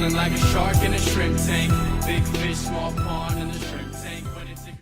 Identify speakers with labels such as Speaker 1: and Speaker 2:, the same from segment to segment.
Speaker 1: Swimming like a shark in a shrimp tank. Big fish, small pond in the shrimp tank.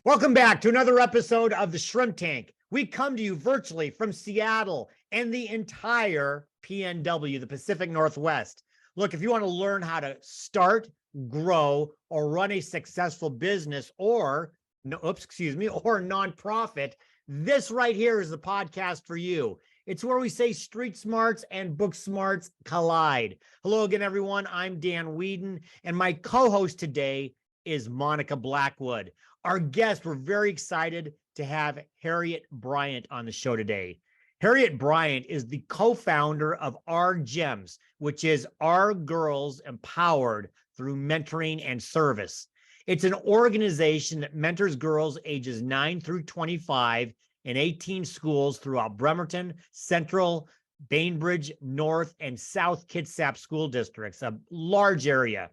Speaker 2: Welcome back to another episode of the Shrimp Tank. We come to you virtually from Seattle and the entire PNW, the Pacific Northwest. Look, if you want to learn how to start, grow, or run a successful business or nonprofit, this right here is the podcast for you. It's where we say street smarts and book smarts collide. Hello again, everyone. I'm Dan Whedon, and my co-host today is Monica Blackwood. Our guest, we're very excited to have Harriet Bryant on the show today. Harriet Bryant is the co-founder of OurGEMS, which is Our Girls Empowered Through Mentoring and Service. It's an organization that mentors girls ages 9 through 25 in 18 schools throughout Bremerton, Central, Bainbridge, North, and South Kitsap school districts, a large area.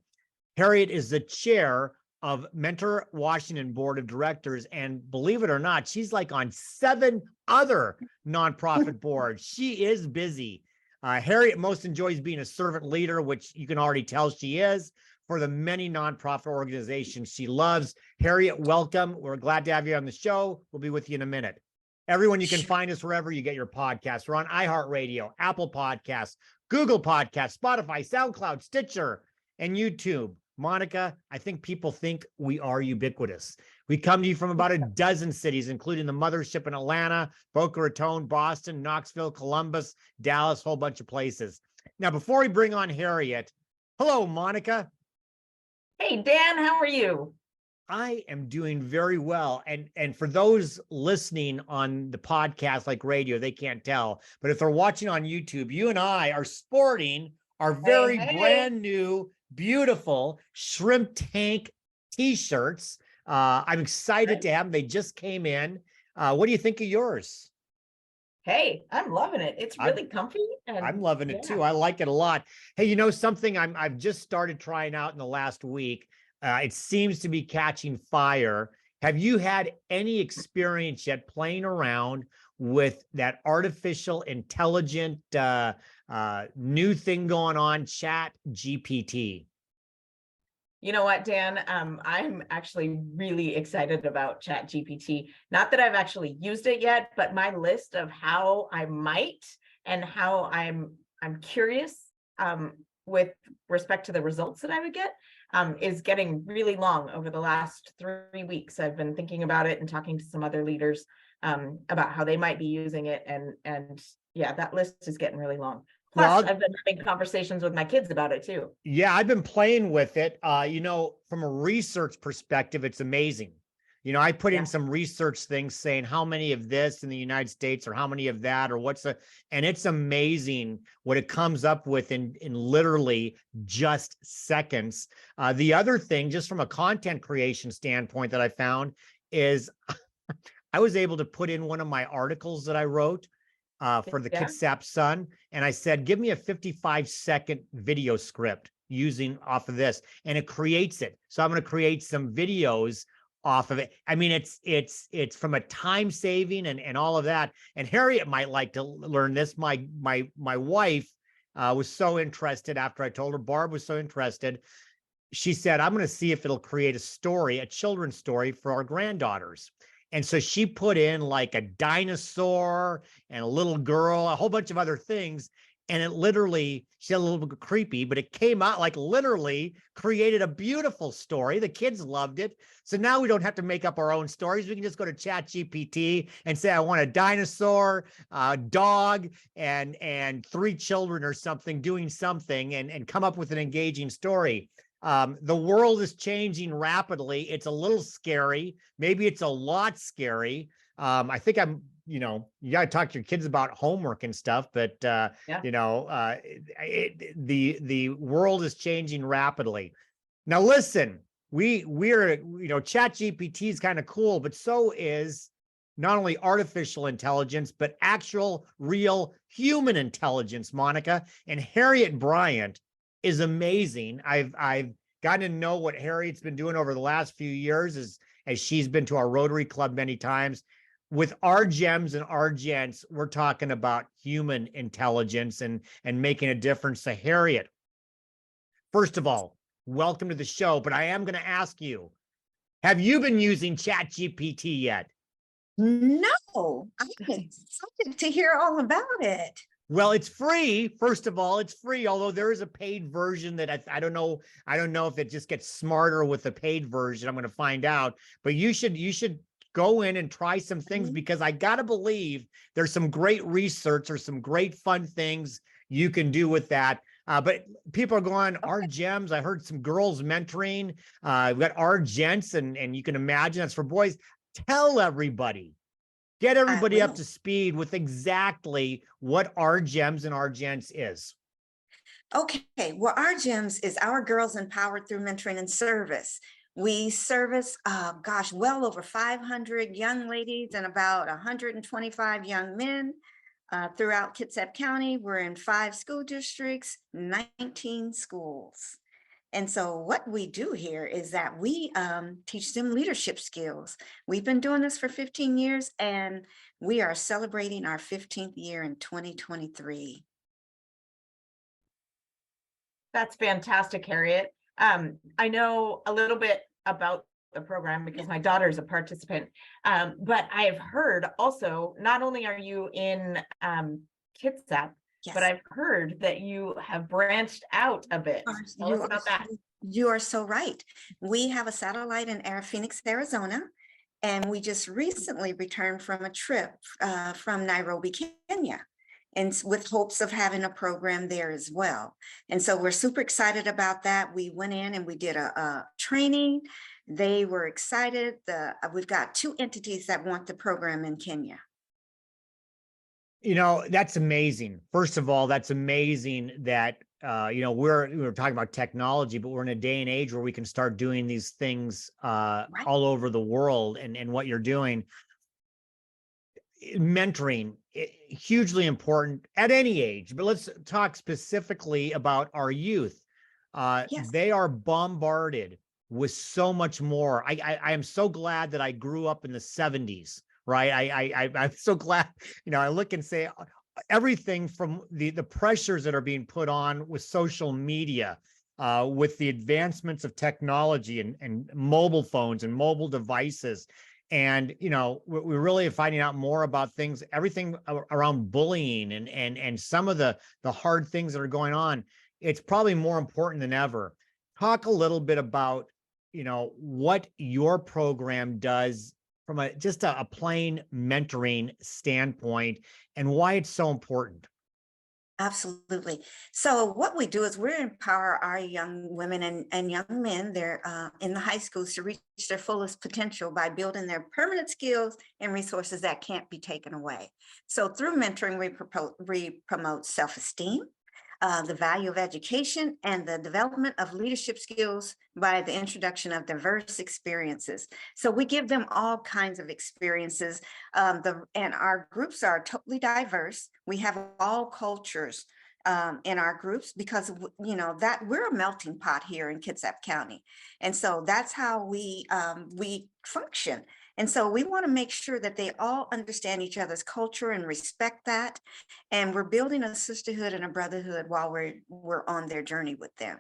Speaker 2: Harriet is the chair of Mentor Washington Board of Directors, and believe it or not, she's like on 7 other nonprofit boards. She is busy. Harriet most enjoys being a servant leader, which you can already tell she is, for the many nonprofit organizations she loves. Harriet, welcome. We're glad to have you on the show. We'll be with you in a minute. Everyone, you can find us wherever you get your podcasts. We're on iHeartRadio, Apple Podcasts, Google Podcasts, Spotify, SoundCloud, Stitcher, and YouTube. Monica, I think people think we are ubiquitous. We come to you from about a dozen cities, including the mothership in Atlanta, Boca Raton, Boston, Knoxville, Columbus, Dallas, a whole bunch of places. Now, before we bring on Harriet, hello, Monica.
Speaker 3: Hey, Dan, how are you?
Speaker 2: I am doing very well. And for those listening on the podcast like radio, they can't tell. But if they're watching on YouTube, you and I are sporting our very brand new, beautiful Shrimp Tank t-shirts. I'm excited to have them. They just came in. What do you think of yours?
Speaker 3: Hey, I'm loving it. It's really comfy. And
Speaker 2: I'm loving it too. I like it a lot. Hey, you know something I've just started trying out in the last week. It seems to be catching fire. Have you had any experience yet playing around with that artificial intelligent new thing going on, Chat GPT?
Speaker 3: You know what, Dan? I'm actually really excited about Chat GPT. Not that I've actually used it yet, but my list of how I might and how I'm curious with respect to the results that I would get is getting really long over the last 3 weeks. I've been thinking about it and talking to some other leaders about how they might be using it. And yeah, that list is getting really long. Plus, I've been having conversations with my kids about it too.
Speaker 2: Yeah, I've been playing with it. You know, from a research perspective, it's amazing. You know, I put in some research things saying how many of this in the United States or how many of that or and it's amazing what it comes up with in literally just seconds. The other thing, just from a content creation standpoint that I found is I was able to put in one of my articles that I wrote for the Kitsap Sun. And I said, give me a 55-second video script using off of this. And it creates it. So I'm going to create some videos off of it. I mean, it's from a time saving and all of that. And Harriet might like to learn this. My wife was so interested after I told her. Barb was so interested. She said, I'm going to see if it'll create a story, a children's story for our granddaughters. And so she put in like a dinosaur and a little girl, a whole bunch of other things. And it literally, she had a little bit creepy, but it came out like literally created a beautiful story. The kids loved it. So now we don't have to make up our own stories. We can just go to Chat GPT and say, I want a dinosaur, a dog, and 3 children or something doing something and come up with an engaging story. The world is changing rapidly. It's a little scary. Maybe it's a lot scary. I think you got to talk to your kids about homework and stuff, but the world is changing rapidly. Now, listen, we're Chat GPT is kind of cool, but so is not only artificial intelligence, but actual real human intelligence, Monica. And Harriet Bryant is amazing. I've gotten to know what Harriet's been doing over the last few years as she's been to our Rotary Club many times. With OurGEMS and OurGents, we're talking about human intelligence and making a difference. So Harriet, first of all, welcome to the show. But I am going to ask you, have you been using ChatGPT yet?
Speaker 4: No, I'm excited to hear all about it.
Speaker 2: Well, it's free. First of all, it's free, although there is a paid version that I don't know. I don't know if it just gets smarter with the paid version. I'm going to find out. But you should go in and try some things, because I got to believe there's some great research or some great fun things you can do with that. But people are going, OurGEMS. I heard some girls mentoring. We've got OurGents, and you can imagine that's for boys. Tell everybody. Get everybody up to speed with exactly what OurGEMS and OurGents is.
Speaker 4: Okay, well, OurGEMS is Our Girls Empowered Through Mentoring and Service. We service, well over 500 young ladies and about 125 young men throughout Kitsap County. We're in 5 school districts, 19 schools. And so what we do here is that we teach them leadership skills. We've been doing this for 15 years, and we are celebrating our 15th year in 2023.
Speaker 3: That's fantastic, Harriet. I know a little bit about the program because my daughter is a participant, but I have heard also, not only are you in Kitsap,
Speaker 4: Yes.
Speaker 3: but I've heard that you have branched out a bit. Tell us about that.
Speaker 4: You are so right. We have a satellite in Phoenix, Arizona, and we just recently returned from a trip from Nairobi, Kenya, and with hopes of having a program there as well. And so we're super excited about that. We went in and we did a training. They were excited. We've got 2 entities that want the program in Kenya.
Speaker 2: You know, that's amazing. First of all, that's amazing that, we're talking about technology, but we're in a day and age where we can start doing these things
Speaker 4: Right.
Speaker 2: all over the world, and what you're doing. Mentoring, hugely important at any age, but let's talk specifically about our youth.
Speaker 4: Yes.
Speaker 2: They are bombarded with so much more. I am so glad that I grew up in the 70s. Right. I'm so glad, I look and say everything from the pressures that are being put on with social media, with the advancements of technology and mobile phones and mobile devices. And, we're really finding out more about things, everything around bullying and some of the hard things that are going on. It's probably more important than ever. Talk a little bit about, what your program does from just a plain mentoring standpoint, and why it's so important.
Speaker 4: Absolutely. So what we do is we empower our young women and young men there in the high schools to reach their fullest potential by building their permanent skills and resources that can't be taken away. So through mentoring, we promote self-esteem, the value of education, and the development of leadership skills by the introduction of diverse experiences. So we give them all kinds of experiences, and our groups are totally diverse. We have all cultures in our groups because, that we're a melting pot here in Kitsap County. And so that's how we function. And so we want to make sure that they all understand each other's culture and respect that. And we're building a sisterhood and a brotherhood while we're on their journey with them.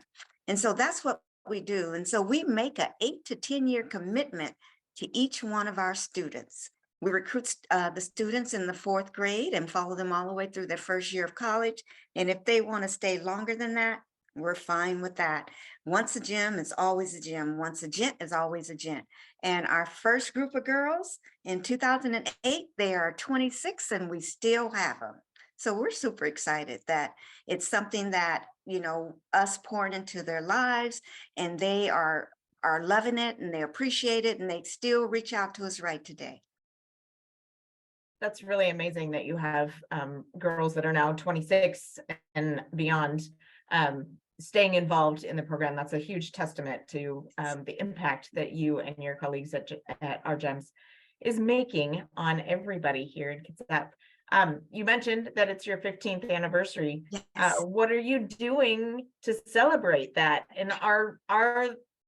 Speaker 4: And so that's what we do. And so we make an 8 to 10 year commitment to each one of our students. We recruit the students in the 4th grade and follow them all the way through their first year of college. And if they want to stay longer than that, we're fine with that. Once a gem is always a gem. Once a gent is always a gent. And our first group of girls in 2008, they are 26 and we still have them. So we're super excited that it's something that, us pouring into their lives, and they are loving it and they appreciate it, and they still reach out to us right today.
Speaker 3: That's really amazing that you have girls that are now 26 and beyond staying involved in the program. That's a huge testament to the impact that you and your colleagues at OurGEMS is making on everybody here in Kitsap. You mentioned that it's your 15th anniversary.
Speaker 4: Yes.
Speaker 3: What are you doing to celebrate that? And are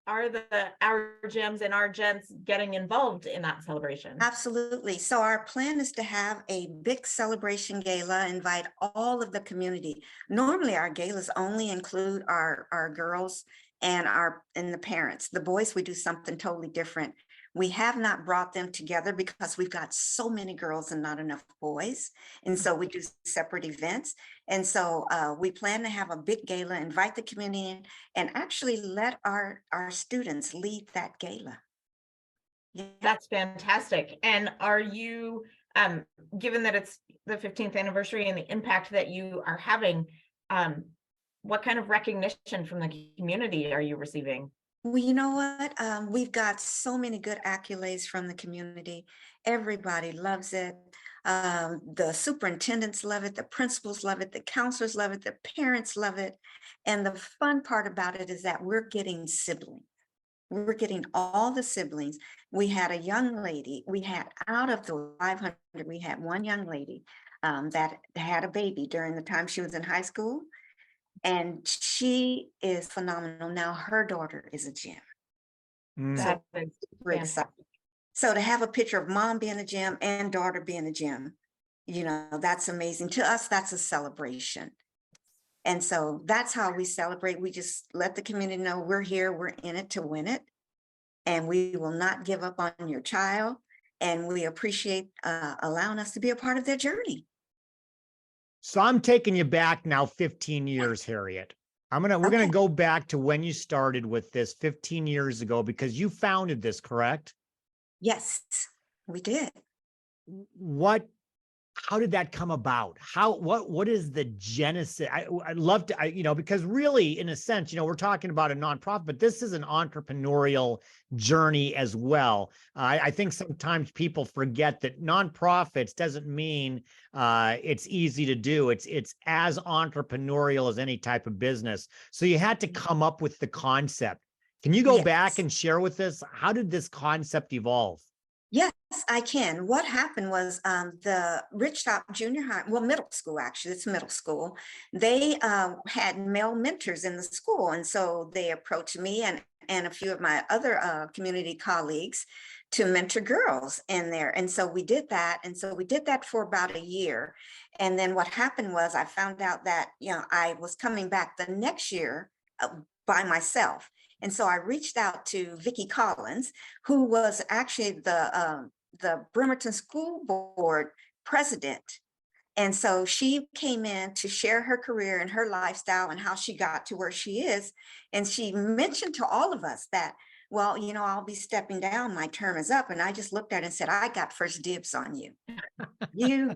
Speaker 3: the OurGEMS and OurGents getting involved in that celebration?
Speaker 4: Absolutely. So our plan is to have a big celebration gala, invite all of the community. Normally our galas only include our girls and the parents. The boys, we do something totally different. We have not brought them together because we've got so many girls and not enough boys. And so we do separate events. And so we plan to have a big gala, invite the community in, and actually let our students lead that gala. Yeah.
Speaker 3: That's fantastic. And are you, given that it's the 15th anniversary and the impact that you are having, what kind of recognition from the community are you receiving?
Speaker 4: Well, you know what? We've got so many good accolades from the community. Everybody loves it. The superintendents love it. The principals love it. The counselors love it. The parents love it. And the fun part about it is that we're getting siblings. We're getting all the siblings. We had a young lady. We had out of the 500, we had one young lady that had a baby during the time she was in high school. And she is phenomenal. Now her daughter is a gym.
Speaker 2: Mm.
Speaker 3: That
Speaker 4: So
Speaker 3: is
Speaker 4: we're excited.
Speaker 3: fantastic.
Speaker 4: So to have a picture of mom being a gym and daughter being a gym, that's amazing. To us, that's a celebration. And so that's how we celebrate. We just let the community know we're here, we're in it to win it. And we will not give up on your child. And we appreciate allowing us to be a part of their journey.
Speaker 2: So I'm taking you back now 15 years, Harriet. We're gonna
Speaker 4: Okay.
Speaker 2: go back to when you started with this 15 years ago, because you founded this, correct?
Speaker 4: Yes, we did.
Speaker 2: How did that come about? What is the genesis? I'd love to, because really, in a sense, we're talking about a nonprofit, but this is an entrepreneurial journey as well. I think sometimes people forget that nonprofits doesn't mean it's easy to do. It's as entrepreneurial as any type of business. So you had to come up with the concept. Can you go back
Speaker 4: Yes.
Speaker 2: and share with us, how did this concept evolve?
Speaker 4: Yes, I can. What happened was the Ridgetop Junior High, well, middle school, actually, it's middle school. They had male mentors in the school. And so they approached me and a few of my other community colleagues to mentor girls in there. And so we did that. And so we did that for about a year. And then what happened was I found out that, I was coming back the next year by myself. And so I reached out to Vicki Collins, who was actually the Bremerton School Board president. And so she came in to share her career and her lifestyle and how she got to where she is. And she mentioned to all of us that, well, I'll be stepping down. My term is up. And I just looked at her and said, I got first dibs on you. You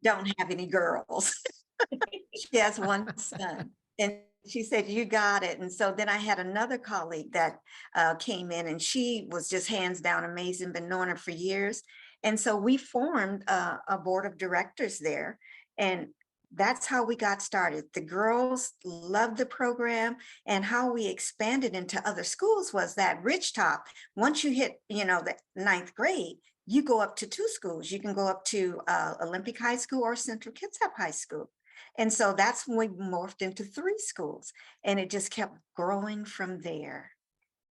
Speaker 4: don't have any girls. She has one son. And she said, you got it. And so then I had another colleague that came in, and she was just hands down amazing, been knowing her for years. And so we formed a board of directors there. And that's how we got started. The girls loved the program, and how we expanded into other schools was that Ridgetop, once you hit, the 9th grade, you go up to 2 schools. You can go up to Olympic High School or Central Kitsap High School. And so that's when we morphed into 3 schools, and it just kept growing from there.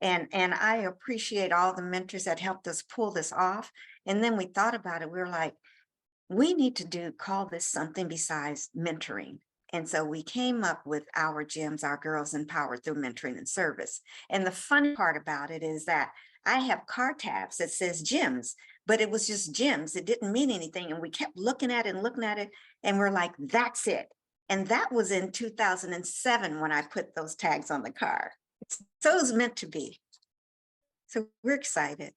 Speaker 4: And I appreciate all the mentors that helped us pull this off. And then we thought about it. We were like, we need to call this something besides mentoring. And so we came up with OurGEMS, Our Girls Empowered Through Mentoring and Service. And the fun part about it is that I have car tabs that says GEMS, but it was just GEMS. It didn't mean anything. And we kept looking at it and looking at it. And we're like, that's it. And that was in 2007 when I put those tags on the car. So it was meant to be. So we're excited.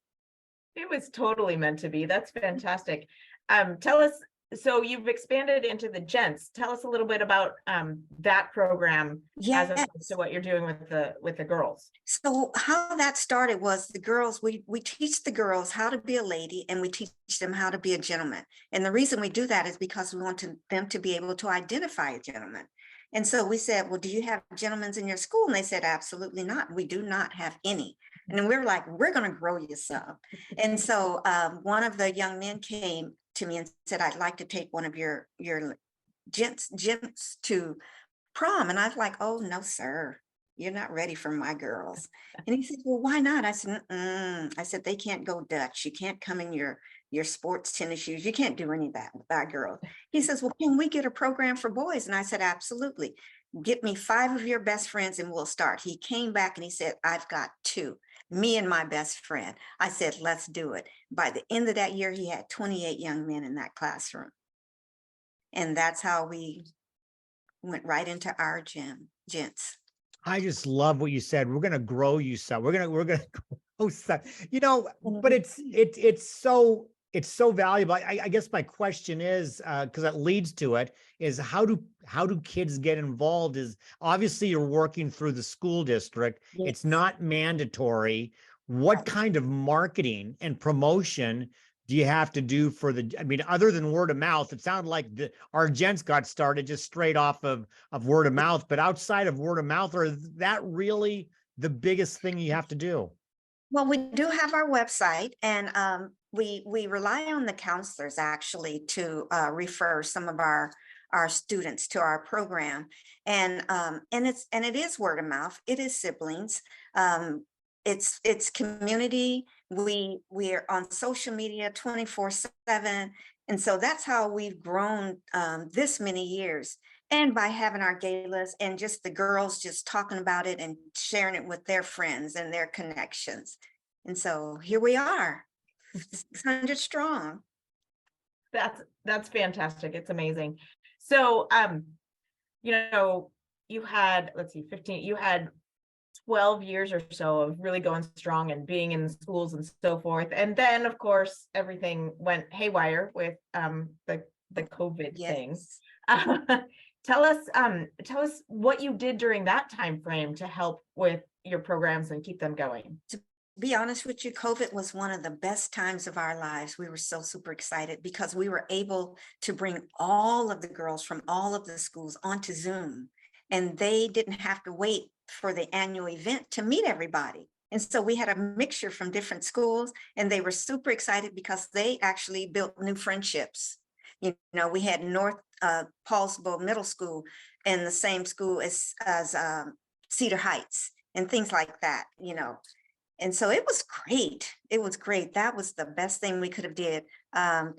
Speaker 3: It was totally meant to be. That's fantastic. Tell us, so you've expanded into the gents. Tell us a little bit about that program as opposed to what you're doing with the girls.
Speaker 4: So how that started was the girls, we teach the girls how to be a lady, and we teach them how to be a gentleman. And the reason we do that is because we want them to be able to identify a gentleman. And so we said, well, do you have gentlemen in your school? And they said, absolutely not. We do not have any. And then we were like, we're going to grow you some. And so one of the young men came to me and said, I'd like to take one of your gents to prom. And I was like, oh, no, sir, you're not ready for my girls. And he said, well, why not? I said, I said, they can't go Dutch. You can't come in your sports tennis shoes. You can't do any of that with our girls. He says, well, can we get a program for boys? And I said, absolutely. get me 5 of your best friends and we'll start. He came back and he said, I've got 2, me and my best friend. I said, let's do it. By the end of that year, he had 28 young men in that classroom. And that's how we went right into our gents.
Speaker 2: I just love what you said. We're going to grow you some. We're going to grow some, you know, but it's so valuable. I guess my question is, because that leads to it, is how do kids get involved? Is obviously you're working through the school district.
Speaker 4: Yes.
Speaker 2: It's not mandatory. What
Speaker 4: Right.
Speaker 2: kind of marketing and promotion do you have to do for I mean, other than word of mouth? It sounded like our gents got started just straight off of word of mouth, but outside of word of mouth, or is that really the biggest thing you have to do?
Speaker 4: Well, we do have our website, and we rely on the counselors actually to refer some of our students to our program, and it is word of mouth. It is siblings. It's community. We are on social media 24/7, and so that's how we've grown this many years. And by having our galas and just the girls just talking about it and sharing it with their friends and their connections. And so here we are, 600 strong.
Speaker 3: That's fantastic. It's amazing. So, you know, you had, let's see, 15, you had 12 years or so of really going strong and being in schools and so forth. And then of course, everything went haywire with the COVID thing.
Speaker 4: Yes.
Speaker 3: Tell us what you did during that time frame to help with your programs and keep them going.
Speaker 4: To be honest with you, COVID was one of the best times of our lives. We were so super excited because we were able to bring all of the girls from all of the schools onto Zoom, and they didn't have to wait for the annual event to meet everybody. And so we had a mixture from different schools, and they were super excited because they actually built new friendships. You know, we had North Paulsbo Middle School in the same school as Cedar Heights and things like that, you know. And so it was great. It was great. That was the best thing we could have did,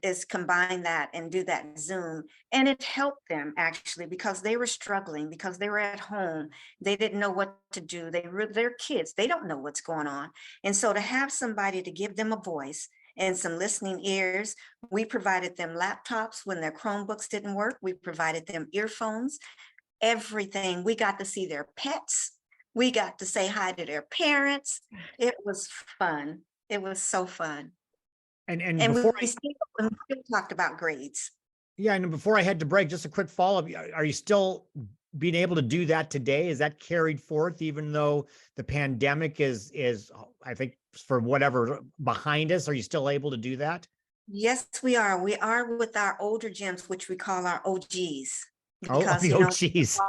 Speaker 4: is combine that and do that Zoom. And it helped them actually because they were struggling, because they were at home. They didn't know what to do. They're kids. They don't know what's going on. And so to have somebody to give them a voice and some listening ears, we provided them laptops when their Chromebooks didn't work. We provided them earphones, everything. We got to see their pets. We got to say hi to their parents. It was fun. It was so fun.
Speaker 2: And
Speaker 4: And
Speaker 2: before
Speaker 4: we still talked about grades.
Speaker 2: yeah, and before I head to break, just a quick follow-up. Are you still being able to do that today? Is that carried forth even though the pandemic is I think for whatever behind us? Are you still able to do that?
Speaker 4: Yes, we are. We are with our older gyms, which we call our OGs.
Speaker 2: Oh,
Speaker 4: Because,
Speaker 2: the
Speaker 4: you know,
Speaker 2: OGs.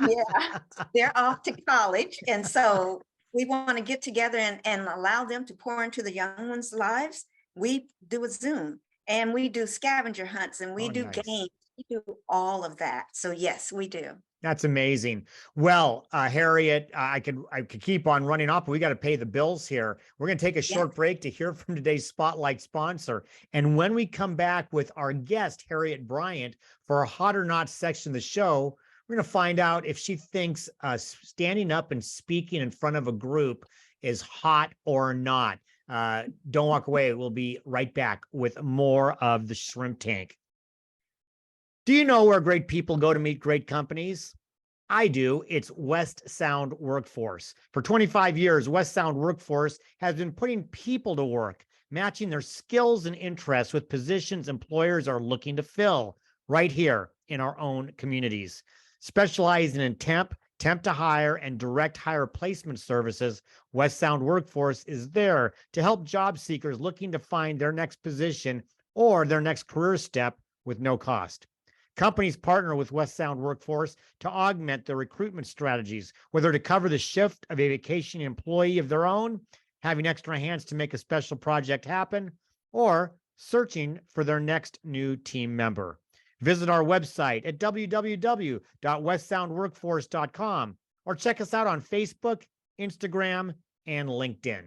Speaker 4: yeah, they're off to college. And so we want to get together and allow them to pour into the young ones' lives. We do a Zoom, and we do scavenger hunts, and we
Speaker 2: Oh,
Speaker 4: do
Speaker 2: nice.
Speaker 4: games. We do all of that. So yes, we do.
Speaker 2: That's amazing. Well, Harriet, I could keep on running off, but we got to pay the bills here. We're going to take a short break to hear from today's Spotlight sponsor. And when we come back with our guest, Harriet Bryant, for our Hot or Not section of the show, we're going to find out if she thinks standing up and speaking in front of a group is hot or not. Don't walk away. We'll be right back with more of the Shrimp Tank. Do you know where great people go to meet great companies? I do. It's West Sound Workforce. For 25 years, West Sound Workforce has been putting people to work, matching their skills and interests with positions employers are looking to fill right here in our own communities. Specializing in temp to hire, and direct hire placement services, West Sound Workforce is there to help job seekers looking to find their next position or their next career step with no cost. Companies partner with West Sound Workforce to augment their recruitment strategies, whether to cover the shift of a vacation employee of their own, having extra hands to make a special project happen, or searching for their next new team member. Visit our website at www.westsoundworkforce.com or check us out on Facebook, Instagram, and LinkedIn.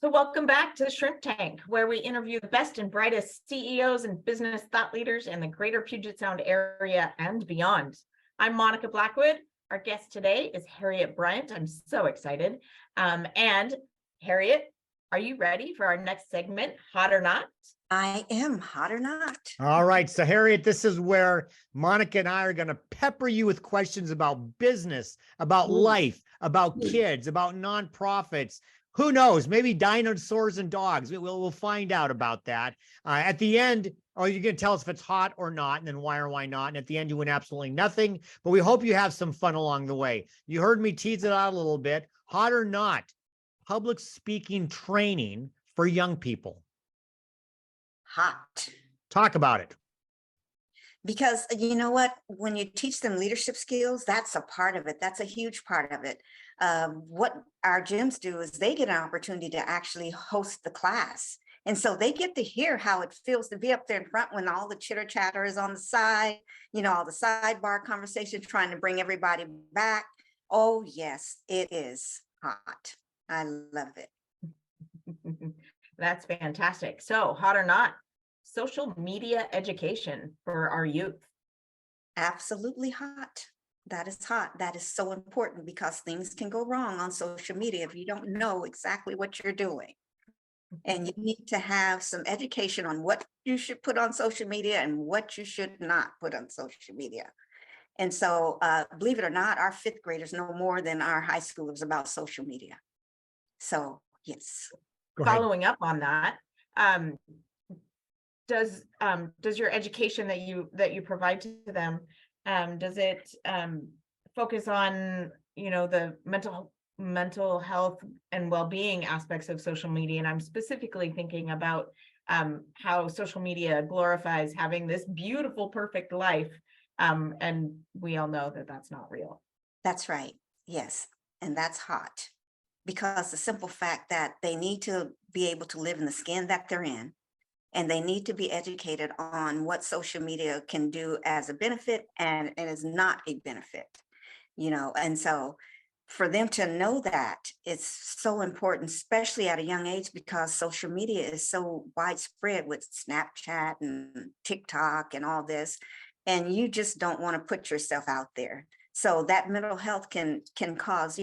Speaker 3: So welcome back to the Shrimp Tank, where we interview the best and brightest CEOs and business thought leaders in the greater Puget Sound area and beyond. I'm Monica Blackwood. Our guest today is Harriet Bryant. I'm so excited. And Harriet, are you ready for our next segment, Hot or Not?
Speaker 4: I am, hot or not.
Speaker 2: All right. So, Harriet, this is where Monica and I are going to pepper you with questions about business, about life, about kids, about nonprofits. Who knows? Maybe dinosaurs and dogs. We'll find out about that. At the end, you're going to tell us if it's hot or not, and then why or why not. And at the end, you win absolutely nothing. But we hope you have some fun along the way. You heard me tease it out a little bit. Hot or not, public speaking training for young people.
Speaker 4: Hot.
Speaker 2: Talk about it.
Speaker 4: Because you know what, when you teach them leadership skills, that's a part of it. That's a huge part of it. What OurGEMS do is they get an opportunity to actually host the class. And so they get to hear how it feels to be up there in front when all the chitter chatter is on the side, all the sidebar conversations trying to bring everybody back. Oh, yes, it is hot. I love it.
Speaker 3: That's fantastic. So, hot or not, social media education for our youth.
Speaker 4: Absolutely hot. That is hot. That is so important because things can go wrong on social media if you don't know exactly what you're doing. And you need to have some education on what you should put on social media and what you should not put on social media. And so, believe it or not, our fifth graders know more than our high schoolers about social media. So, yes.
Speaker 3: Following up on that, does your education that you provide to them, does it focus on the mental health and well-being aspects of social media? And I'm specifically thinking about how social media glorifies having this beautiful, perfect life, and we all know that that's not real.
Speaker 4: That's right. Yes, and that's hot. Because the simple fact that they need to be able to live in the skin that they're in, and they need to be educated on what social media can do as a benefit and is not a benefit, and so for them to know that, it's so important, especially at a young age, because social media is so widespread with Snapchat and TikTok and all this, and you just don't want to put yourself out there. So that mental health can cause,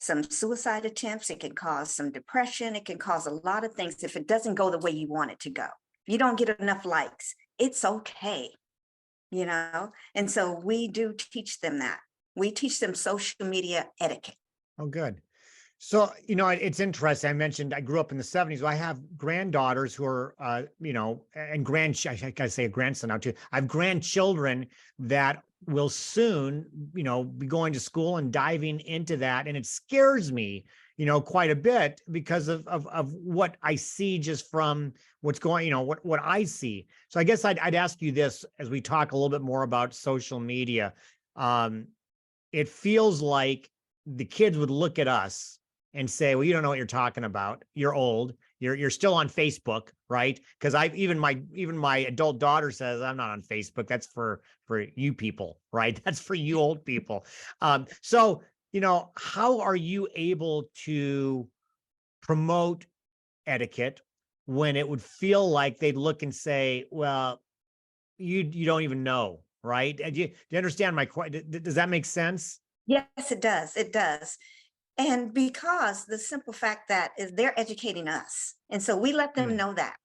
Speaker 4: some suicide attempts. It can cause some depression. It can cause a lot of things if it doesn't go the way you want it to go. If you don't get enough likes, it's okay, and so we do teach them that. We teach them social media etiquette.
Speaker 2: Oh, good. So, it's interesting. I mentioned I grew up in the 70s. I have granddaughters who are, and I gotta say a grandson now too. I have grandchildren that will soon, be going to school and diving into that. And it scares me, quite a bit because of what I see just from what's going, what I see. So I guess I'd ask you this as we talk a little bit more about social media. It feels like the kids would look at us and say, well, you don't know what you're talking about. You're old. You're still on Facebook, right? Because even my adult daughter says, I'm not on Facebook. That's for you people, right? That's for you old people. So, how are you able to promote etiquette when it would feel like they'd look and say, well, you don't even know, right? Do you understand my question? Does that make sense?
Speaker 4: Yes, it does. It does. And because the simple fact that is they're educating us. And so we let them know that.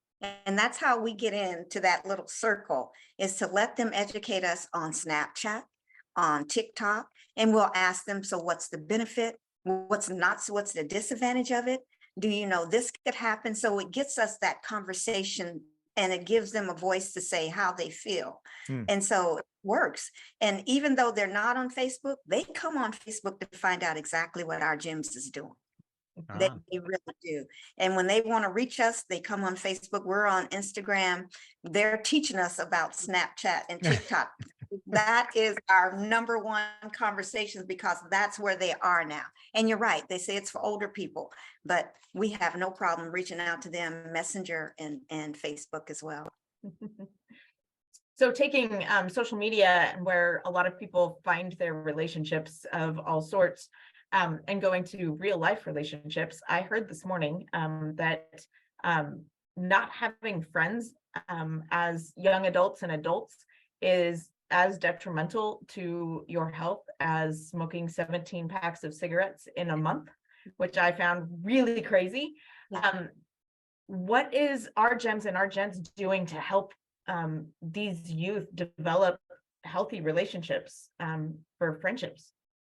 Speaker 4: And that's how we get into that little circle, is to let them educate us on Snapchat, on TikTok, and we'll ask them, so what's the benefit? What's not, so what's the disadvantage of it? Do you know this could happen? So it gets us that conversation and it gives them a voice to say how they feel. And so it works. And even though they're not on Facebook, they come on Facebook to find out exactly what OurGEMS is doing. They really do. And when they want to reach us, they come on Facebook. We're on Instagram. They're teaching us about Snapchat and TikTok. That is our number one conversations, because that's where they are now. And you're right. They say it's for older people, but we have no problem reaching out to them, Messenger and Facebook as well.
Speaker 3: So taking social media, where a lot of people find their relationships of all sorts, and going to real life relationships, I heard this morning that not having friends as young adults and adults is as detrimental to your health as smoking 17 packs of cigarettes in a month, which I found really crazy. What is OurGEMS and OurGEMS doing to help these youth develop healthy relationships for friendships?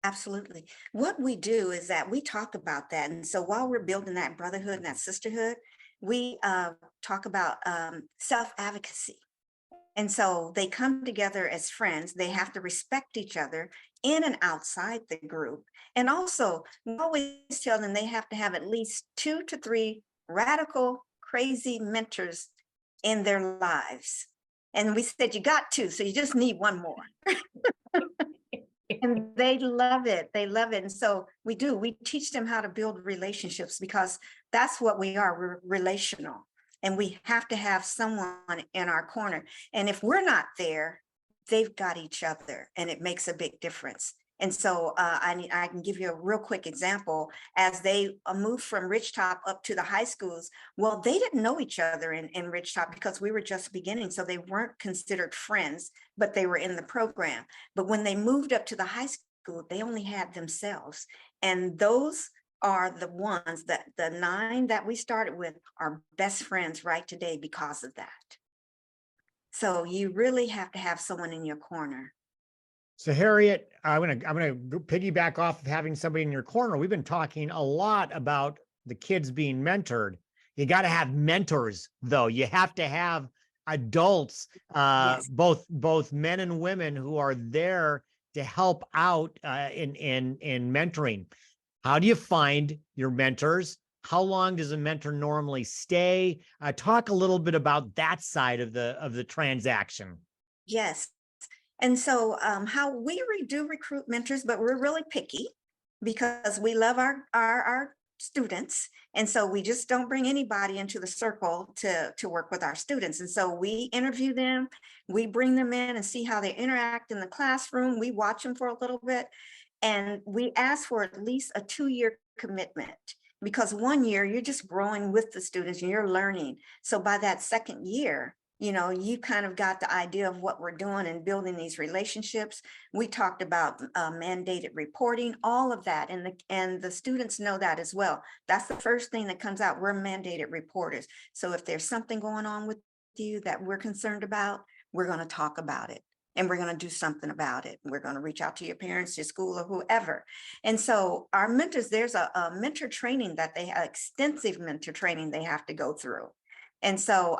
Speaker 4: Absolutely. What we do is that we talk about that. And so while we're building that brotherhood and that sisterhood, we talk about self-advocacy. And so they come together as friends. They have to respect each other in and outside the group. And also, we always tell them they have to have at least 2 to 3 radical, crazy mentors in their lives. And we said, you got 2, so you just need 1 more. And they love it. They love it. And so we teach them how to build relationships, because that's what we are. We're relational, and we have to have someone in our corner. And if we're not there, they've got each other, and it makes a big difference. And so I can give you a real quick example. As they moved from Ridgetop up to the high schools, well, they didn't know each other in Ridgetop because we were just beginning. So they weren't considered friends, but they were in the program. But when they moved up to the high school, they only had themselves. And those are the ones that the 9 that we started with are best friends right today because of that. So you really have to have someone in your corner.
Speaker 2: So Harriet, I'm gonna piggyback off of having somebody in your corner. We've been talking a lot about the kids being mentored. You got to have mentors, though. You have to have adults,
Speaker 4: Yes.
Speaker 2: both men and women, who are there to help out in mentoring. How do you find your mentors? How long does a mentor normally stay? Talk a little bit about that side of the transaction.
Speaker 4: Yes. And so how we do recruit mentors, but we're really picky because we love our students. And so we just don't bring anybody into the circle to work with our students. And so we interview them, we bring them in and see how they interact in the classroom. We watch them for a little bit, and we ask for at least a 2-year commitment, because 1 year you're just growing with the students and you're learning. So by that 2nd year, you kind of got the idea of what we're doing and building these relationships. We talked about mandated reporting, all of that. And the students know that as well. That's the first thing that comes out. We're mandated reporters. So if there's something going on with you that we're concerned about, we're going to talk about it. And we're going to do something about it. We're going to reach out to your parents, your school, or whoever. And so our mentors, there's a mentor training that they have, extensive mentor training they have to go through. And so,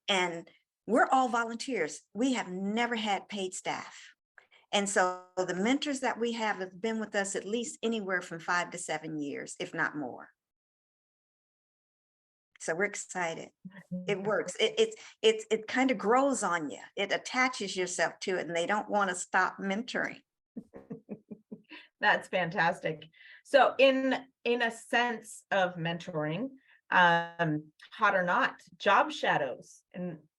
Speaker 4: and we're all volunteers. We have never had paid staff. And so the mentors that we have been with us at least anywhere from 5 to 7 years, if not more. So we're excited. It works. It kind of grows on you. It attaches yourself to it, and they don't want to stop mentoring.
Speaker 3: That's fantastic. So in a sense of mentoring, hot or not, job shadows,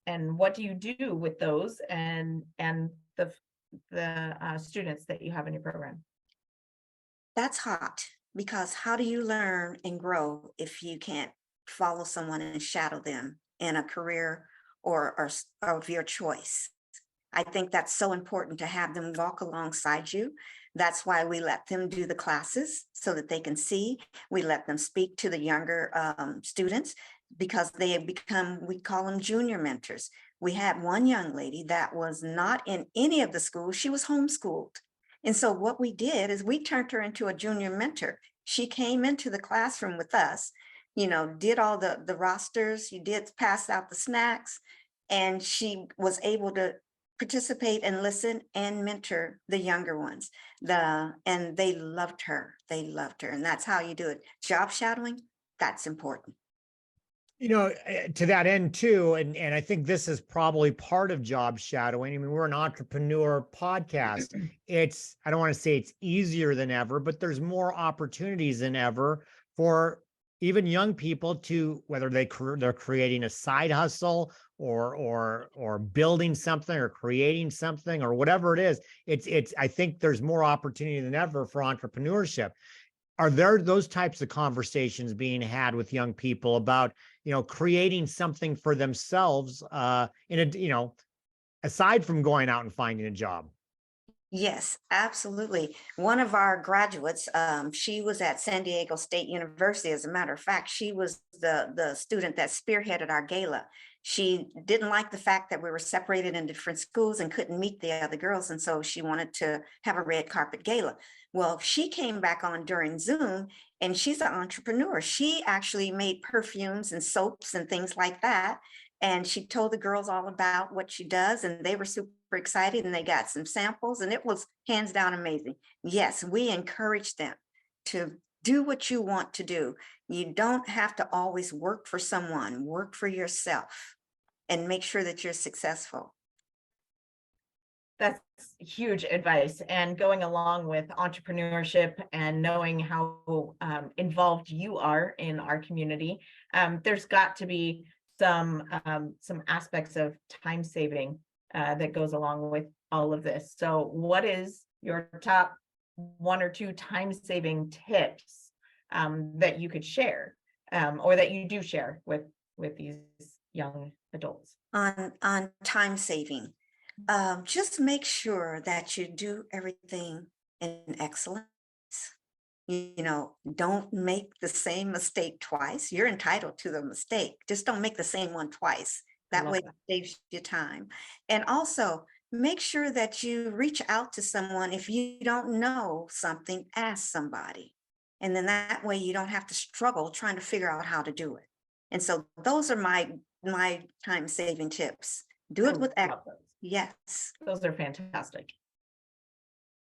Speaker 3: and what do you do with those and the students that you have in your program?
Speaker 4: That's hot, because how do you learn and grow if you can't follow someone and shadow them in a career or of your choice? I think that's so important to have them walk alongside you. That's why we let them do the classes so that they can see. We let them speak to the younger students, because they have become, we call them junior mentors. We had one young lady that was not in any of the schools. She was homeschooled. And so what we did is we turned her into a junior mentor. She came into the classroom with us, did all the rosters, you did pass out the snacks, and she was able to participate and listen and mentor the younger ones. And they loved her. They loved her. And that's how you do it. Job shadowing, that's important.
Speaker 2: To that end too, and I think this is probably part of job shadowing. I mean, we're an entrepreneur podcast. I don't want to say it's easier than ever, but there's more opportunities than ever for even young people to, whether they're creating a side hustle or building something or creating something or whatever it is. I think there's more opportunity than ever for entrepreneurship. Are there those types of conversations being had with young people about, creating something for themselves aside from going out and finding a job?
Speaker 4: Yes, absolutely. One of our graduates, she was at San Diego State University. As a matter of fact, she was the student that spearheaded our gala. She didn't like the fact that we were separated in different schools and couldn't meet the other girls. And so she wanted to have a red carpet gala. Well, she came back on during Zoom, and she's an entrepreneur. She actually made perfumes and soaps and things like that. And she told the girls all about what she does, and they were super excited, and they got some samples, and it was hands down amazing. Yes, we encourage them to do what you want to do. You don't have to always work for someone, work for yourself and make sure that you're successful.
Speaker 3: That's huge advice. And going along with entrepreneurship and knowing how involved you are in our community, there's got to be some aspects of time saving that goes along with all of this. So what is your top 1 or 2 time saving tips that you could share or that you do share with these young adults?
Speaker 4: On time saving, just make sure that you do everything in excellence. Don't make the same mistake twice. You're entitled to the mistake. Just don't make the same one twice. That way it saves you time. And also make sure that you reach out to someone. If you don't know something, ask somebody. And then that way you don't have to struggle trying to figure out how to do it. And so those are my time saving tips. Do it with excellence. Yes.
Speaker 3: Those are fantastic.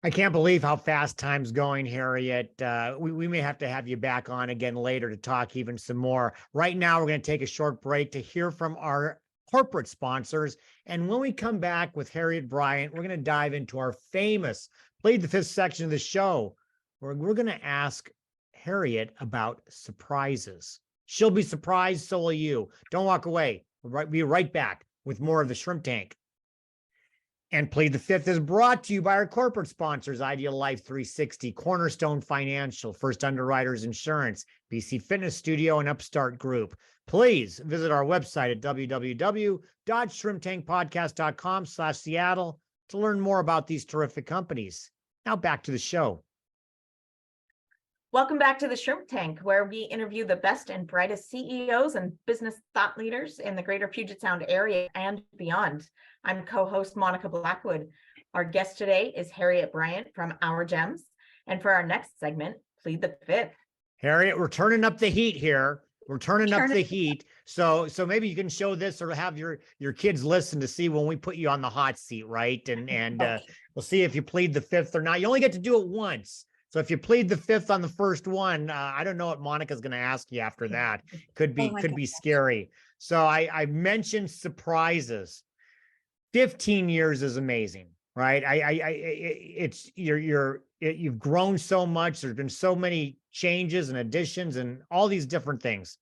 Speaker 2: I can't believe how fast time's going, Harriet. We may have to have you back on again later to talk even some more. Right now, we're going to take a short break to hear from our corporate sponsors. And when we come back with Harriet Bryant, we're going to dive into our famous Plead the Fifth section of the show, where we're going to ask Harriet about surprises. She'll be surprised, so will you. Don't walk away. We'll be right back with more of the Shrimp Tank. And Plead the Fifth is brought to you by our corporate sponsors, Ideal Life 360, Cornerstone Financial, First Underwriters Insurance, BC Fitness Studio, and Upstart Group. Please visit our website at www.shrimptankpodcast.com/Seattle to learn more about these terrific companies. Now back to the show.
Speaker 3: Welcome back to the Shrimp Tank, where we interview the best and brightest CEOs and business thought leaders in the greater Puget Sound area and beyond. I'm co-host Monica Blackwood. Our guest today is Harriet Bryant from OurGEMS. And for our next segment, Plead the Fifth.
Speaker 2: Harriet, we're turning up the heat here. We're turning up the heat. So maybe you can show this or have your kids listen to see when we put you on the hot seat, right? And we'll see if you plead the fifth or not. You only get to do it once. So if you plead the fifth on the first one, I don't know what Monica's going to ask you after that. Could be scary. So I mentioned surprises. 15 years is amazing, right? You've grown so much. There's been so many changes and additions and all these different things.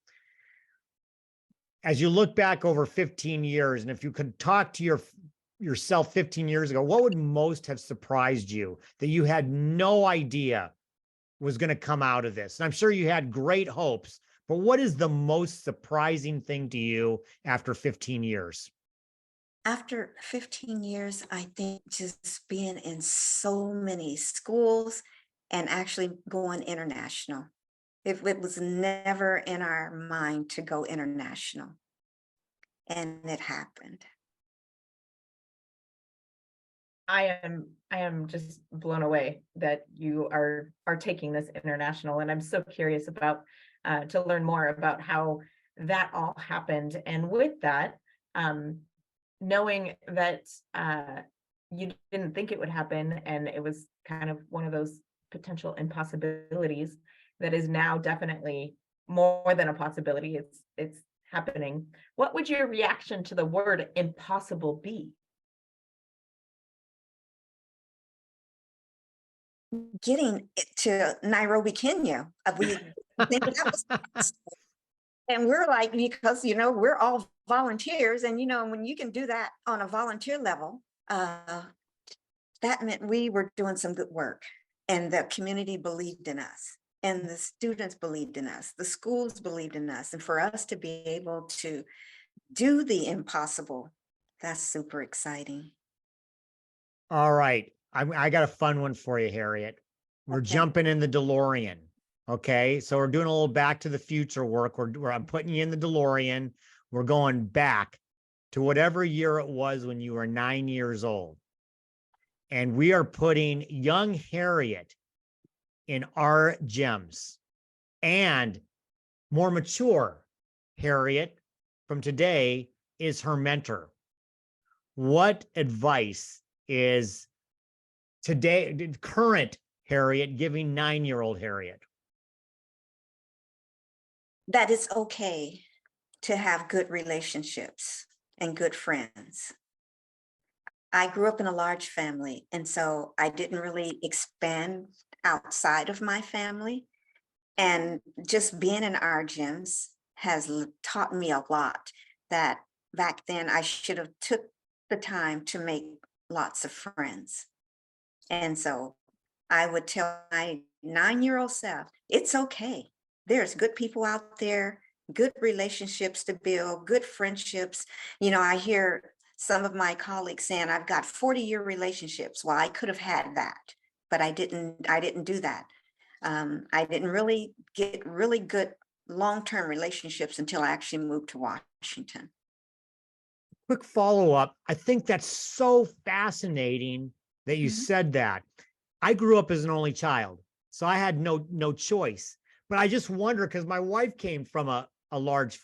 Speaker 2: As you look back over 15 years, and if you could talk to yourself 15 years ago, what would most have surprised you that you had no idea was going to come out of this? And I'm sure you had great hopes, but what is the most surprising thing to you after 15 years?
Speaker 4: After 15 years, I think just being in so many schools and actually going international. It was never in our mind to go international, and it happened.
Speaker 3: I am just blown away that you are taking this international, and I'm so curious about to learn more about how that all happened. And with that, knowing that you didn't think it would happen, and it was kind of one of those potential impossibilities that is now definitely more than a possibility. It's happening. What would your reaction to the word impossible be?
Speaker 4: Getting it to Nairobi, Kenya, we think that was and we're like, because we're all volunteers, and when you can do that on a volunteer level, that meant we were doing some good work, and the community believed in us. And the students believed in us, the schools believed in us, and for us to be able to do the impossible, that's super exciting.
Speaker 2: All right. I got a fun one for you, Harriet. We're
Speaker 4: Okay.
Speaker 2: jumping in the DeLorean. Okay. So we're doing a little back to the future work. I'm putting you in the DeLorean. We're going back to whatever year it was when you were 9 years old. And we are putting young Harriet in our gems, and more mature Harriet from today is her mentor. What advice is today, current Harriet giving 9-year-old Harriet?
Speaker 4: That it's okay to have good relationships and good friends. I grew up in a large family, and so I didn't really expand outside of my family. And just being in OurGEMS has taught me a lot, that back then I should have took the time to make lots of friends. And so I would tell my 9-year-old self, it's okay. There's good people out there, good relationships to build, good friendships. I hear some of my colleagues saying, I've got 40-year relationships. Well, I could have had that, but I didn't do that. I didn't really get really good long-term relationships until I actually moved to Washington.
Speaker 2: Quick follow-up. I think that's so fascinating that you
Speaker 4: Mhm.
Speaker 2: said that. I grew up as an only child, so I had no choice. But I just wonder, because my wife came from a large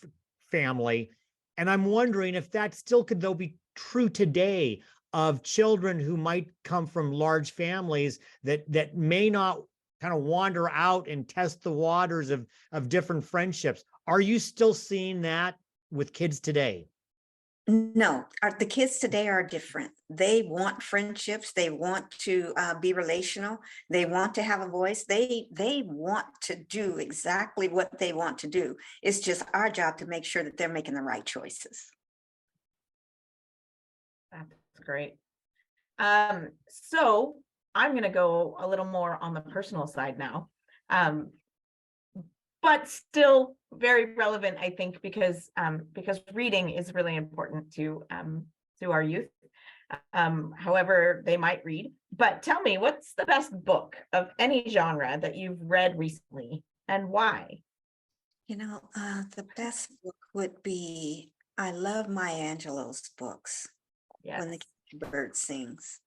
Speaker 2: family, and I'm wondering if that still could though be true today of children who might come from large families that may not kind of wander out and test the waters of different friendships. Are you still seeing that with kids today?
Speaker 4: No, the kids today are different. They want friendships. They want to be relational. They want to have a voice. They want to do exactly what they want to do. It's just our job to make sure that they're making the right choices.
Speaker 3: That's great. So I'm going to go a little more on the personal side now. But still very relevant, I think, because reading is really important to our youth, however they might read. But tell me, what's the best book of any genre that you've read recently, and why?
Speaker 4: The best book would be, I love Maya Angelou's books,
Speaker 3: Yes.
Speaker 4: When the Bird Sings.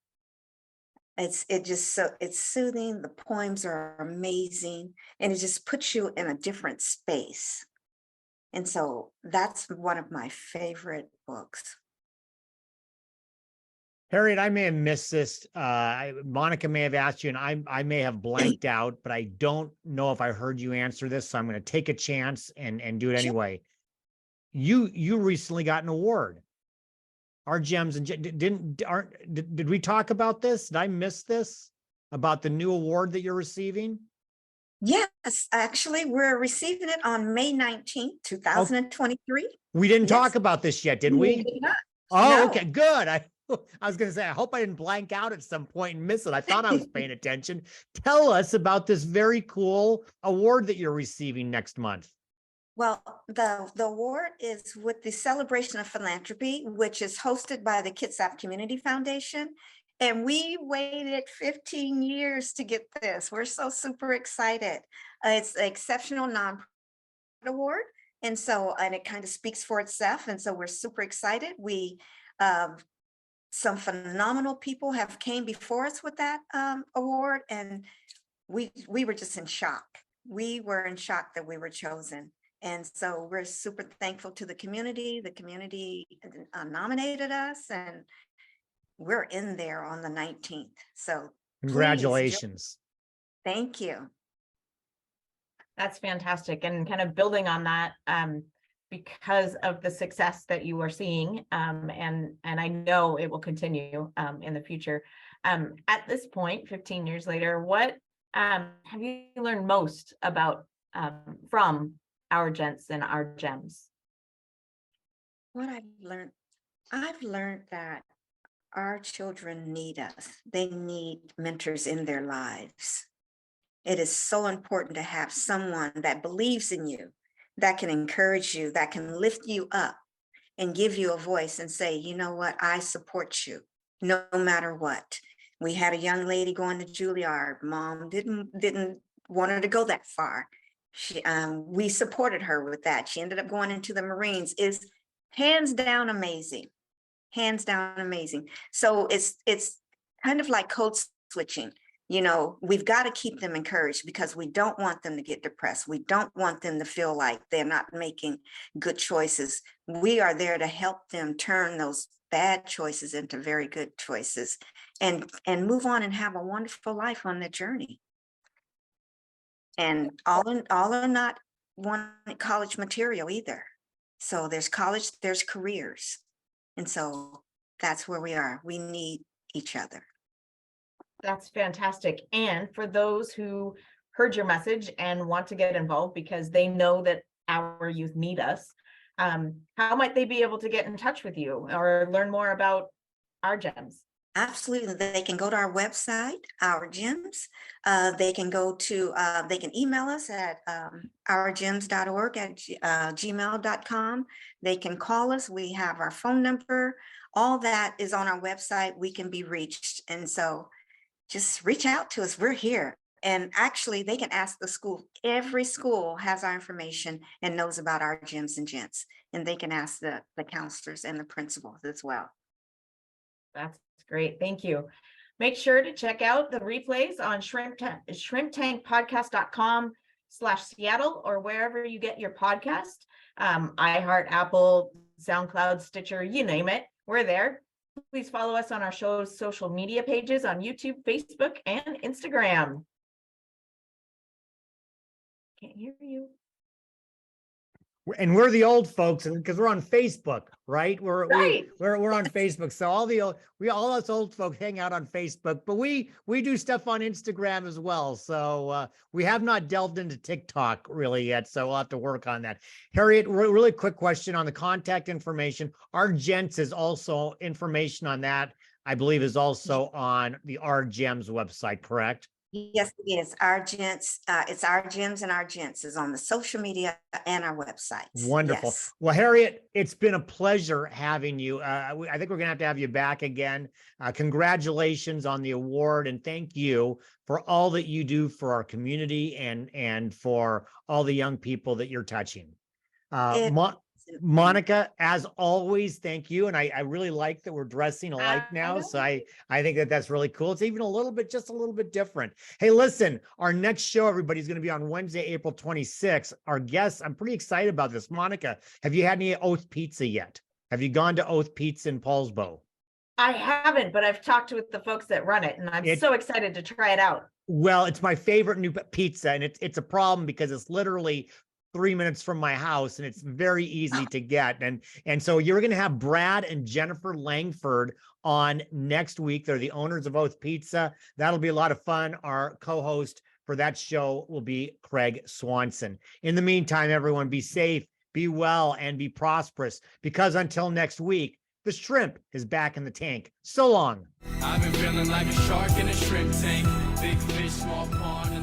Speaker 4: It's soothing. The poems are amazing, and it just puts you in a different space. And so that's one of my favorite books.
Speaker 2: Harriet, I may have missed this. Monica may have asked you, and I may have blanked out, but I don't know if I heard you answer this, so I'm going to take a chance and do it
Speaker 4: Sure.
Speaker 2: anyway. You recently got an award. OurGEMS, and did we talk about this? Did I miss this about the new award that you're receiving?
Speaker 4: Yes, actually, we're receiving it on May 19th, 2023.
Speaker 2: We didn't
Speaker 4: Yes.
Speaker 2: talk about this yet, did
Speaker 3: We
Speaker 2: we?
Speaker 3: did not.
Speaker 2: Oh,
Speaker 4: No.
Speaker 2: okay, good. I was going to say, I hope I didn't blank out at some point and miss it. I thought I was paying attention. Tell us about this very cool award that you're receiving next month.
Speaker 4: Well, the award is with the Celebration of Philanthropy, which is hosted by the Kitsap Community Foundation. And we waited 15 years to get this. We're so super excited. It's an exceptional nonprofit award. And it kind of speaks for itself. And so we're super excited. Some phenomenal people have came before us with that award. And we were just in shock. We were in shock that we were chosen. And so we're super thankful to the community. The community nominated us, and we're in there on the 19th. So
Speaker 2: Congratulations.
Speaker 4: Thank you.
Speaker 3: That's fantastic. And kind of building on that, because of the success that you are seeing, and I know it will continue in the future. At this point, 15 years later, what have you learned most about from OurGEMS and OurGEMS?
Speaker 4: What I've learned that our children need us. They need mentors in their lives. It is so important to have someone that believes in you, that can encourage you, that can lift you up and give you a voice and say, you know what, I support you no matter what. We had a young lady going to Juilliard. Mom didn't want her to go that far. We supported her with that. She ended up going into the Marines. Is hands down amazing, hands down amazing. So it's kind of like code switching. You know, we've got to keep them encouraged because we don't want them to get depressed. We don't want them to feel like they're not making good choices. We are there to help them turn those bad choices into very good choices and move on and have a wonderful life on their journey. And all are not one college material either. So there's college, there's careers. And so that's where we are. We need each other.
Speaker 3: That's fantastic. And for those who heard your message and want to get involved because they know that our youth need us, how might they be able to get in touch with you or learn more about OurGEMS?
Speaker 4: Absolutely. They can go to our website, OurGEMS. They can go to, they can email us at ourgems.org at gmail.com. They can call us. We have our phone number. All that is on our website. We can be reached. And so just reach out to us. We're here. And actually, they can ask the school. Every school has our information and knows about our gyms and gents. And they can ask the counselors and the principals as well.
Speaker 3: That's great. Thank you. Make sure to check out the replays on shrimptankpodcast.com/Seattle or wherever you get your podcast. iHeart, Apple, SoundCloud, Stitcher, you name it. We're there. Please follow us on our show's social media pages on YouTube, Facebook, and Instagram. Can't hear you.
Speaker 2: And we're the old folks, and because we're on Facebook, right? We're
Speaker 3: Right.
Speaker 2: we're on Facebook. So all us old folk hang out on Facebook, but we do stuff on Instagram as well. So we have not delved into TikTok really yet. So we'll have to work on that. Harriet, really quick question on the contact information. OurGEMS is also information on that, I believe, is also on the OurGEMS website, correct?
Speaker 4: Yes, it is. OurGEMS, it's OurGEMS and OurGEMS is on the social media and our website.
Speaker 2: Wonderful.
Speaker 4: Yes.
Speaker 2: Well, Harriet, it's been a pleasure having you. I think we're going to have you back again. Congratulations on the award, and thank you for all that you do for our community and for all the young people that you're touching. Monica, as always, thank you. And I really like that we're dressing alike now. So I think that's really cool. It's even just a little bit different. Hey, listen, our next show, everybody, is going to be on Wednesday, April 26th. Our guests, I'm pretty excited about this. Monica, have you had any Oath Pizza yet? Have you gone to Oath Pizza in Paulsbo?
Speaker 3: I haven't, but I've talked with the folks that run it, and I'm so excited to try it out.
Speaker 2: Well, it's my favorite new pizza, and it's a problem because it's literally 3 minutes from my house and it's very easy to get. And so you're going to have Brad and Jennifer Langford on next week. They're the owners of Oath Pizza. That'll be a lot of fun. Our co-host for that show will be Craig Swanson. In the meantime, everyone, be safe, be well, and be prosperous, because until next week, the shrimp is back in the tank. So long.
Speaker 1: I've been feeling like a shark in a shrimp tank. Big fish, small pond.